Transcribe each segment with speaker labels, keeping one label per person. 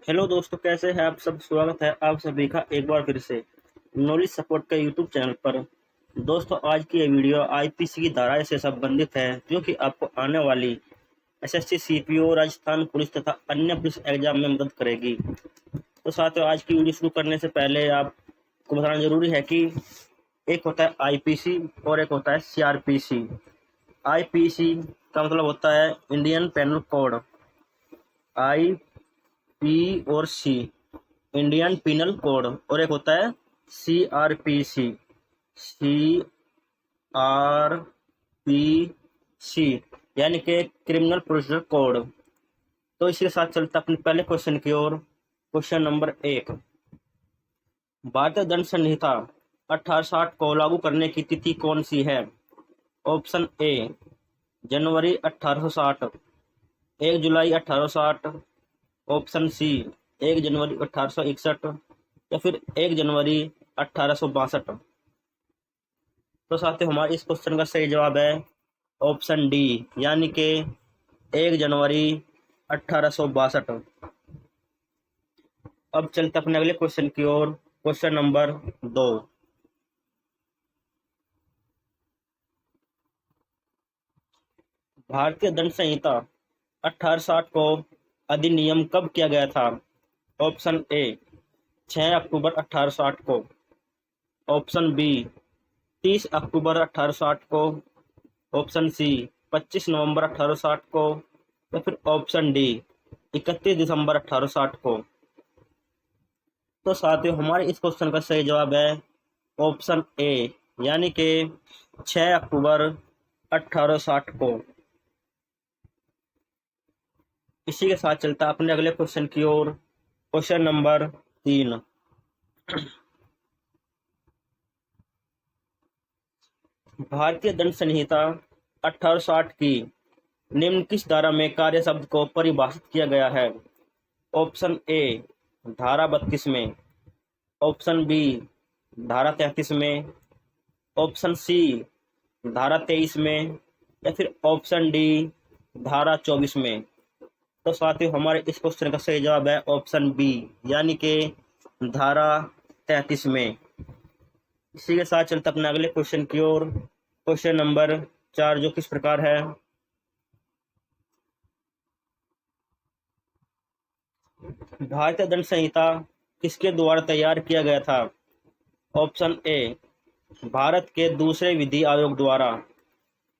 Speaker 1: Hello दोस्तों, कैसे हैं आप सब। स्वागत है आप सभी का एक बार फिर से नॉलेज सपोर्ट के यूट्यूब चैनल पर। दोस्तों, आज की ये वीडियो आईपीसी की धारा से संबंधित है, जो कि आपको आने वाली एसएससी, सीपीओ, राजस्थान पुलिस तथा अन्य पुलिस एग्जाम में मदद करेगी। तो साथियों, आज की वीडियो शुरू करने से पहले आपको बताना जरूरी है कि एक होता है आईपीसी और एक होता है सीआरपीसी। आईपीसी का मतलब होता है Indian penal code. I P और सी इंडियन पिनल कोड, और एक होता है सीआरपीसी। सीआरपीसी यानी कि क्रिमिनल प्रोसीजर कोड। तो इसी के साथ चलते अपने पहले क्वेश्चन की ओर। Question number 1। भारतीय दंड संहिता 1860 को लागू करने की तिथि कौन सी है? ऑप्शन ए जनवरी 1860, 1 जुलाई 1860, ऑप्शन सी 1 जनवरी 1861 या फिर 1 जनवरी 1862। तो साथियों, हमारे इस क्वेश्चन का सही जवाब है ऑप्शन डी, यानी कि 1 जनवरी 1862। अब चलते अपने अगले क्वेश्चन की ओर। Question number 2। भारतीय दंड संहिता 1860 को अधिनियम कब किया गया था? ऑप्शन ए 6 अक्टूबर 1860 को, ऑप्शन बी 30 अक्टूबर 1860 को, ऑप्शन सी 25 नवंबर 1860 को या फिर ऑप्शन डी 31 दिसंबर 1860 को। तो साथियों, हमारे इस क्वेश्चन का सही जवाब है ऑप्शन ए, यानी कि 6 अक्टूबर 1860 को। इसी के साथ चलता अपने अगले क्वेश्चन की ओर। Question number 3। भारतीय दंड संहिता 1860 की निम्न किस धारा में कार्य शब्द को परिभाषित किया गया है? ऑप्शन ए धारा 32 में, ऑप्शन बी धारा 33 में, ऑप्शन सी धारा 23 में या फिर ऑप्शन डी धारा 24 में। तो साथियों, हमारे इस क्वेश्चन का सही जवाब है ऑप्शन बी, यानी कि धारा 33 में। इसी के साथ चलते अपने अगले क्वेश्चन की ओर। क्वेश्चन नंबर 4, जो किस प्रकार है। भारतीय दंड संहिता किसके द्वारा तैयार किया गया था? ऑप्शन ए भारत के दूसरे विधि आयोग द्वारा,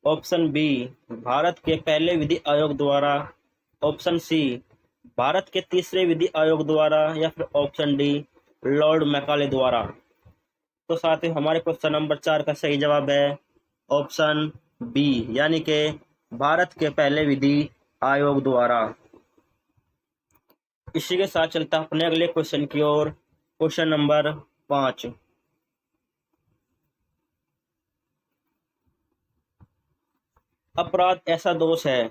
Speaker 1: ऑप्शन बी भारत के पहले विधि आयोग द्वारा, ऑप्शन सी भारत के तीसरे विधि आयोग द्वारा या फिर ऑप्शन डी लॉर्ड मैकाले द्वारा। तो साथ ही हमारे क्वेश्चन नंबर 4 का सही जवाब है ऑप्शन बी, यानी कि भारत के पहले विधि आयोग द्वारा। इसी के साथ चलता अपने अगले क्वेश्चन की ओर। Question number 5। अपराध ऐसा दोष है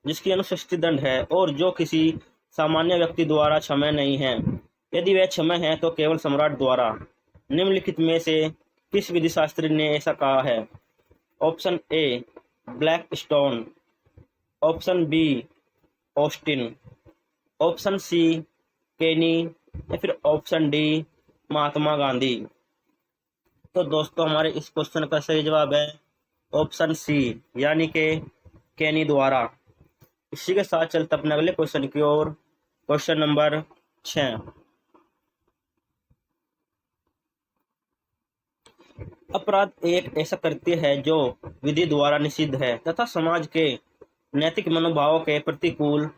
Speaker 1: जिसकी अनुशास्ति दंड है और जो किसी सामान्य व्यक्ति द्वारा क्षम्य नहीं है। यदि वह क्षम्य है तो केवल सम्राट द्वारा। निम्नलिखित में से किस विधि शास्त्री ने ऐसा कहा है? Option A Blackstone, option B Austin, option C Kenny या फिर ऑप्शन डी महात्मा गांधी। तो दोस्तों, हमारे इस क्वेश्चन का सही जवाब है ऑप्शन सी, यानी कि केनी द्वारा। इसी के साथ चलते अपने अगले क्वेश्चन की ओर। Question number 6। अपराध एक ऐसा कृत्य है जो विधि द्वारा निषिद्ध है तथा समाज के नैतिक मनोभावों के प्रतिकूल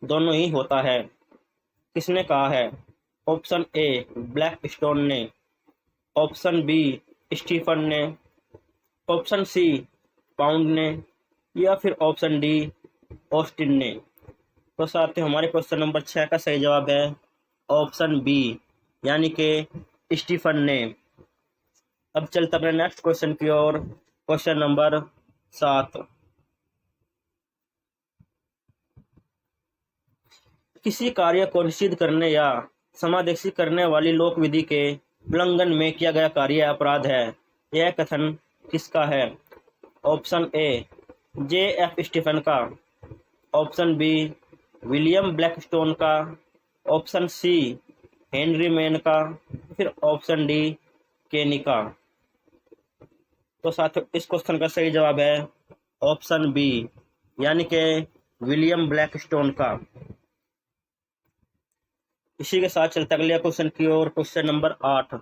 Speaker 1: दोनों ही होता है। किसने कहा है? ऑप्शन ए ब्लैक स्टोन ने, ऑप्शन बी स्टीफन ने, ऑप्शन सी पाउंड ने या फिर ऑप्शन डी ऑस्टिन ने। तो साथ ही हमारे क्वेश्चन नंबर 6 का सही जवाब है ऑप्शन बी, यानी कि स्टीफन ने। अब चलते अपने नेक्स्ट क्वेश्चन की ओर। Question number 7। किसी कार्य को निषिद्ध करने या समादेशी करने वाली लोक विधि के उल्लंघन में किया गया कार्य अपराध है। यह कथन किसका है? ऑप्शन ए J.F. स्टीफन का, ऑप्शन बी विलियम ब्लैकस्टोन का, ऑप्शन सी हेनरी मेनका, फिर ऑप्शन डी केनिका। तो साथियों इस क्वेश्चन का सही जवाब है ऑप्शन बी, यानी कि विलियम ब्लैकस्टोन का। इसी के साथ चलते अगले क्वेश्चन की ओर, क्वेश्चन नंबर 8,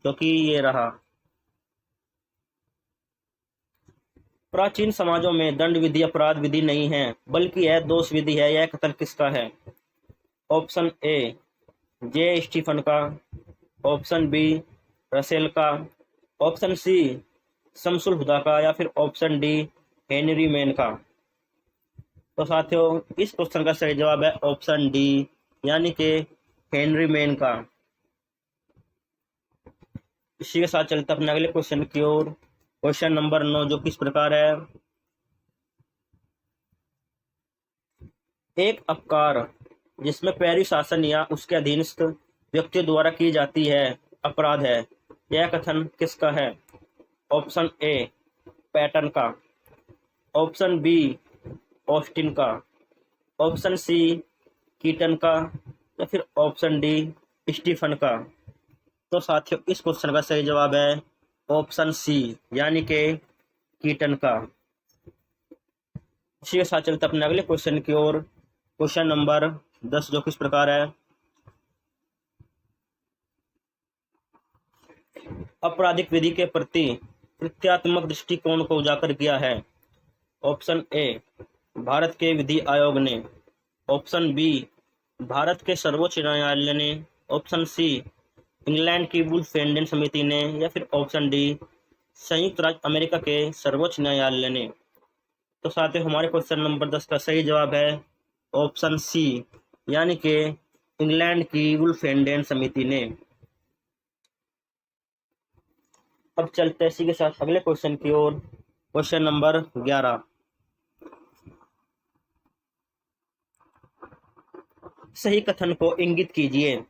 Speaker 1: जो कि ये रहा। प्राचीन समाजों में दंड विधि अपराध विधि नहीं है, बल्कि यह दोष विधि है। यह कथन किसका है? ऑप्शन ए जे स्टीफन का, ऑप्शन बी रसेल का, ऑप्शन सी शमसुल हुदा का, या फिर ऑप्शन डी हेनरी मैन का। तो साथियों इस क्वेश्चन का सही जवाब है ऑप्शन डी, यानी कि हेनरी मैन का। इसी के साथ चलते अपने अगले क्वेश्चन की ओर, क्वेश्चन नंबर 9, जो किस प्रकार है। एक अपकार जिसमें पैरवी शासन या उसके अधीनस्थ व्यक्तियों द्वारा की जाती है अपराध है। यह कथन किसका है? ऑप्शन ए पैटर्न का, ऑप्शन बी ऑस्टिन का, ऑप्शन सी कीटन का, या फिर ऑप्शन डी स्टीफन का। तो साथियों इस क्वेश्चन का सही जवाब है ऑप्शन सी, यानी कि कीटन का। इसी के साथ चलते अपने अगले क्वेश्चन की ओर, क्वेश्चन नंबर 10, जो किस प्रकार है। आपराधिक विधि के प्रति प्रत्यात्मक दृष्टिकोण को उजागर किया है। ऑप्शन ए भारत के विधि आयोग ने, ऑप्शन बी भारत के सर्वोच्च न्यायालय ने, ऑप्शन सी इंग्लैंड की वुल्फ-फेंडेन समिति ने, या फिर ऑप्शन डी संयुक्त राज्य अमेरिका के सर्वोच्च न्यायालय ने। तो साथियों हमारे क्वेश्चन नंबर 10 का सही जवाब है ऑप्शन सी, यानी कि इंग्लैंड की वुल्फ-फेंडेन समिति ने। अब चलते इसी के साथ अगले क्वेश्चन की ओर, क्वेश्चन नंबर 11। सही कथन को इंगित कीजिए।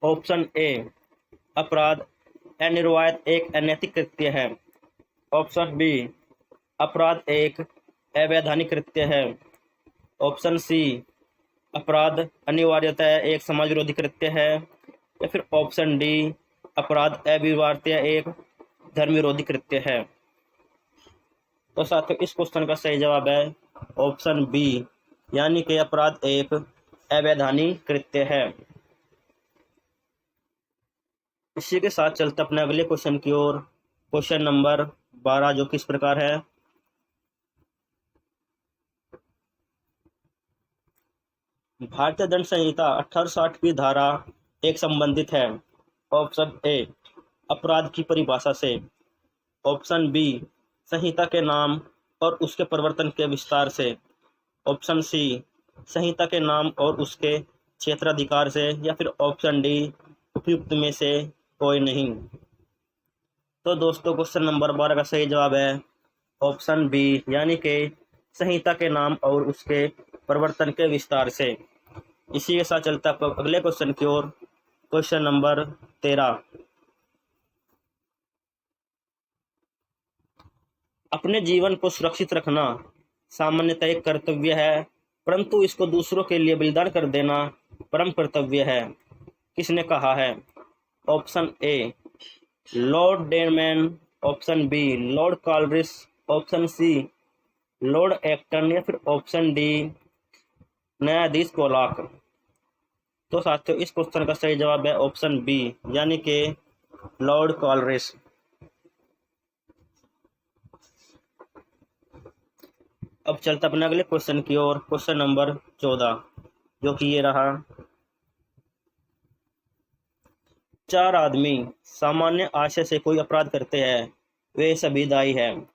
Speaker 1: ऑप्शन ए अपराध अनिर्वायत एक अनैतिक कृत्य है, ऑप्शन बी अपराध एक अवैधानिक कृत्य है, ऑप्शन सी अपराध अनिवार्यतः एक समाज विरोधी कृत्य है, या फिर ऑप्शन डी अपराध अनिवार्यतः एक धर्म विरोधी कृत्य है। तो साथियों इस क्वेश्चन का सही जवाब है ऑप्शन बी, यानी कि अपराध एक अवैधानिक कृत्य है। इसी के साथ चलते अपने अगले क्वेश्चन की ओर, क्वेश्चन नंबर 12, जो किस प्रकार है। भारतीय दंड संहिता 1860 की धारा एक संबंधित है। ऑप्शन ए अपराध की परिभाषा से, ऑप्शन बी संहिता के नाम और उसके प्रवर्तन के विस्तार से, ऑप्शन सी संहिता के नाम और उसके क्षेत्राधिकार से, या फिर ऑप्शन डी उपयुक्त में से कोई नहीं। तो दोस्तों क्वेश्चन नंबर 12 का सही जवाब है ऑप्शन बी, यानी कि संहिता के नाम और उसके प्रवर्तन के विस्तार से। इसी के साथ चलता है अगले क्वेश्चन की ओर, क्वेश्चन नंबर 13। अपने जीवन को सुरक्षित रखना सामान्यतः एक कर्तव्य है, परंतु इसको दूसरों के लिए बलिदान कर देना परम कर्तव्य है। किसने कहा है? Option A Lord Denman, option B Lord Coleridge, option C Lord Acton, या फिर ऑप्शन डी न्यायाधीश पोलाक। तो साथियों इस क्वेश्चन का सही जवाब है ऑप्शन बी, यानी कि लॉर्ड कॉलरिस। अब चलते अपने अगले क्वेश्चन की ओर, क्वेश्चन नंबर 14, जो कि ये रहा। 4 आदमी सामान्य आशय से कोई अपराध करते हैं, वे सभी दायी हैं।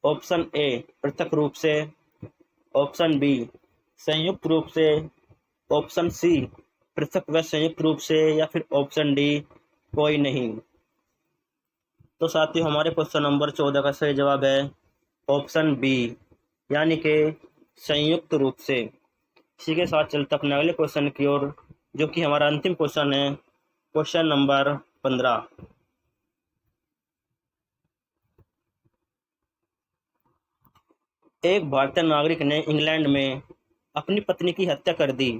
Speaker 1: ऑप्शन ए पृथक रूप से, ऑप्शन बी संयुक्त रूप से, ऑप्शन सी पृथक व संयुक्त रूप से, या फिर ऑप्शन डी कोई नहीं। तो साथियों हमारे क्वेश्चन नंबर 14 का सही जवाब है ऑप्शन बी, यानी कि संयुक्त रूप से। इसी के साथ चलते अपने अगले क्वेश्चन की ओर, जो कि हमारा अंतिम क्वेश्चन है, क्वेश्चन नंबर 15। एक भारतीय नागरिक ने इंग्लैंड में अपनी पत्नी की हत्या कर दी,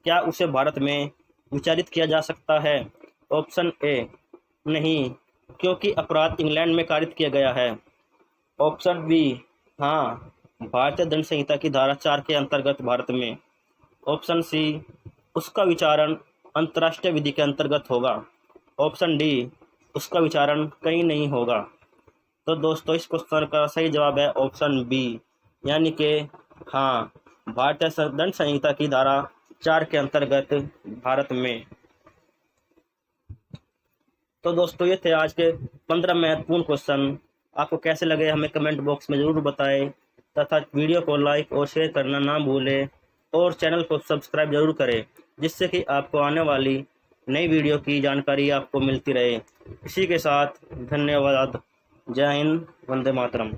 Speaker 1: क्या उसे भारत में विचारित किया जा सकता है? ऑप्शन ए नहीं, क्योंकि अपराध इंग्लैंड में कारित किया गया है। ऑप्शन बी हाँ, भारतीय दंड संहिता की धारा 4 के अंतर्गत भारत में। ऑप्शन सी उसका विचारण अंतर्राष्ट्रीय विधि के अंतर्गत होगा। ऑप्शन डी उसका विचारण कहीं नहीं होगा। तो दोस्तों इस क्वेश्चन का सही जवाब है ऑप्शन बी, यानी कि हाँ, भारतीय दंड संहिता की धारा 4 के अंतर्गत भारत में। तो दोस्तों ये थे आज के 15 महत्वपूर्ण क्वेश्चन। आपको कैसे लगे हमें कमेंट बॉक्स में ज़रूर बताएं, तथा वीडियो को लाइक और शेयर करना ना भूलें, और चैनल को सब्सक्राइब जरूर करें, जिससे कि आपको आने वाली नई वीडियो की जानकारी आपको मिलती रहे। इसी के साथ धन्यवाद। जय हिंद, वंदे मातरम।